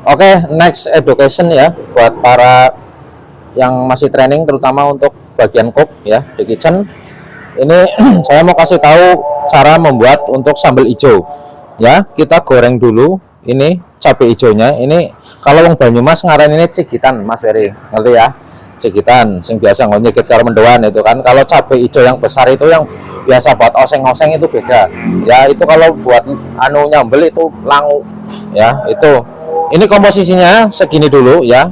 Oke, next education ya buat para yang masih training, terutama untuk bagian cook ya di kitchen. Ini saya mau kasih tahu cara membuat untuk sambal hijau ya. Kita goreng dulu ini cabai hijaunya. Ini kalau wong Banyumas ngaran ini cigitan Mas Ferry, ngerti ya? Cigitan sing biasa ngonyekit karo mendoan itu kan. Kalau cabai hijau yang besar itu yang biasa buat oseng-oseng itu beda ya. Itu kalau buat anu nyambel itu langu ya. Itu ini komposisinya segini dulu ya.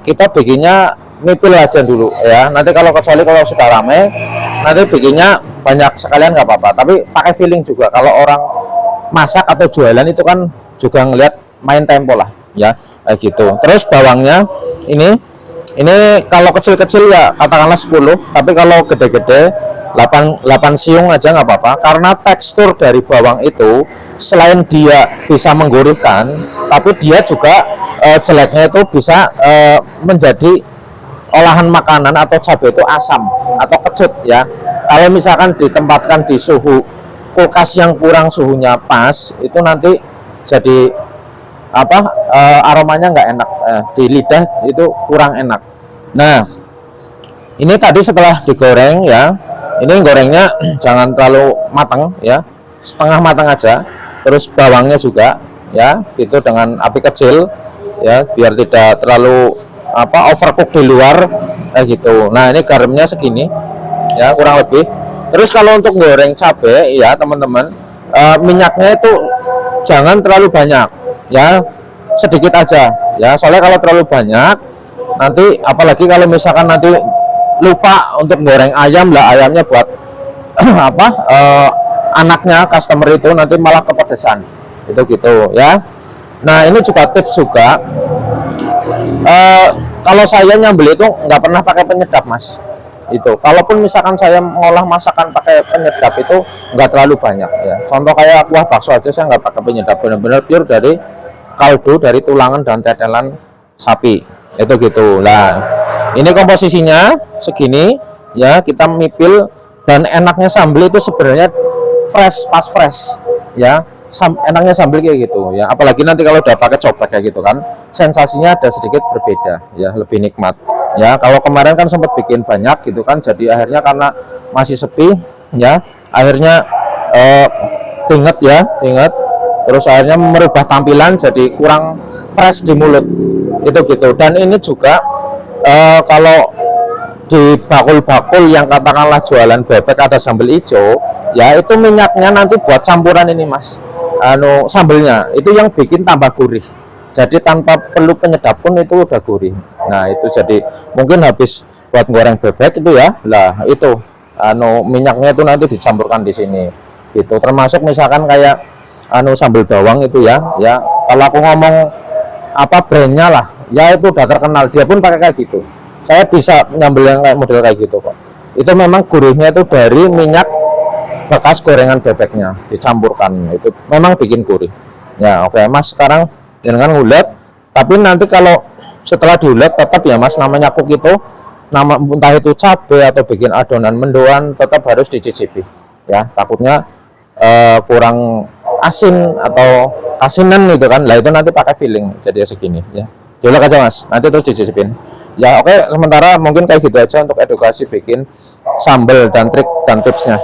Kita bikinnya mipil aja dulu ya. Nanti kecuali kalau sudah rame, nanti bikinnya banyak sekalian nggak apa-apa, tapi pakai feeling juga. Kalau orang masak atau jualan itu kan juga ngelihat main tempo lah ya, kayak gitu. Terus bawangnya ini kalau kecil-kecil ya katakanlah 10, tapi kalau gede-gede 8 siung aja nggak apa-apa, karena tekstur dari bawang itu selain dia bisa menggurihkan, tapi dia juga jeleknya itu bisa menjadi olahan makanan atau cabai itu asam atau kecut ya. Kalau misalkan ditempatkan di suhu kulkas yang kurang suhunya pas, itu nanti jadi apa, aromanya nggak enak, di lidah itu kurang enak. Nah, ini tadi setelah digoreng ya, ini gorengnya jangan terlalu matang ya, setengah matang aja. Terus bawangnya juga ya, itu dengan api kecil ya, biar tidak terlalu overcook di luar kayak gitu. Nah, ini garamnya segini ya, kurang lebih. Terus kalau untuk goreng cabai ya teman-teman, minyaknya itu jangan terlalu banyak ya, sedikit aja ya. Soalnya kalau terlalu banyak nanti, apalagi kalau misalkan nanti lupa untuk goreng ayam lah, ayamnya buat anaknya customer itu nanti malah kepedesan itu gitu ya. Nah, ini juga tips juga, kalau saya nyambel itu nggak pernah pakai penyedap Mas. Itu kalaupun misalkan saya ngolah masakan pakai penyedap itu nggak terlalu banyak ya. Contoh kayak kuah bakso aja saya nggak pakai penyedap, benar-benar pure dari kaldu, dari tulangan dan tetelan sapi itu gitu. Nah, ini komposisinya segini ya, kita mipil. Dan enaknya sambal itu sebenarnya pas fresh ya, enaknya sambal kayak gitu ya. Apalagi nanti kalau udah pakai cobek kayak gitu kan, sensasinya ada sedikit berbeda ya, lebih nikmat ya. Kalau kemarin kan sempat bikin banyak gitu kan, jadi akhirnya karena masih sepi ya, akhirnya inget ya, terus akhirnya merubah tampilan jadi kurang fresh di mulut itu gitu. Dan ini juga kalau di bakul-bakul yang katakanlah jualan bebek ada sambal hijau ya, itu minyaknya nanti buat campuran ini Mas, sambelnya itu yang bikin tambah gurih, jadi tanpa perlu penyedap pun itu udah gurih. Nah, itu jadi mungkin habis buat goreng bebek itu ya lah, itu minyaknya itu nanti dicampurkan di sini gitu. Termasuk misalkan kayak sambal bawang itu ya, kalau aku ngomong brandnya lah ya, itu udah terkenal, dia pun pakai kayak gitu. Saya bisa nyambel yang kayak model kayak gitu kok. Itu memang gurihnya itu dari minyak bekas gorengan bebeknya dicampurkan, itu memang bikin gurih ya. Oke Mas, sekarang dengan ngulet, tapi nanti kalau setelah diulet tetap ya Mas, namanya cook itu, entah itu cabai atau bikin adonan mendoan, tetap harus dicicipi ya, takutnya kurang asin atau asinan gitu kan. Lah itu nanti pakai filling jadi segini ya, diulek aja Mas, nanti tuh dicicipin ya. Oke, sementara mungkin kayak gitu aja untuk edukasi bikin sambal dan trik dan tipsnya.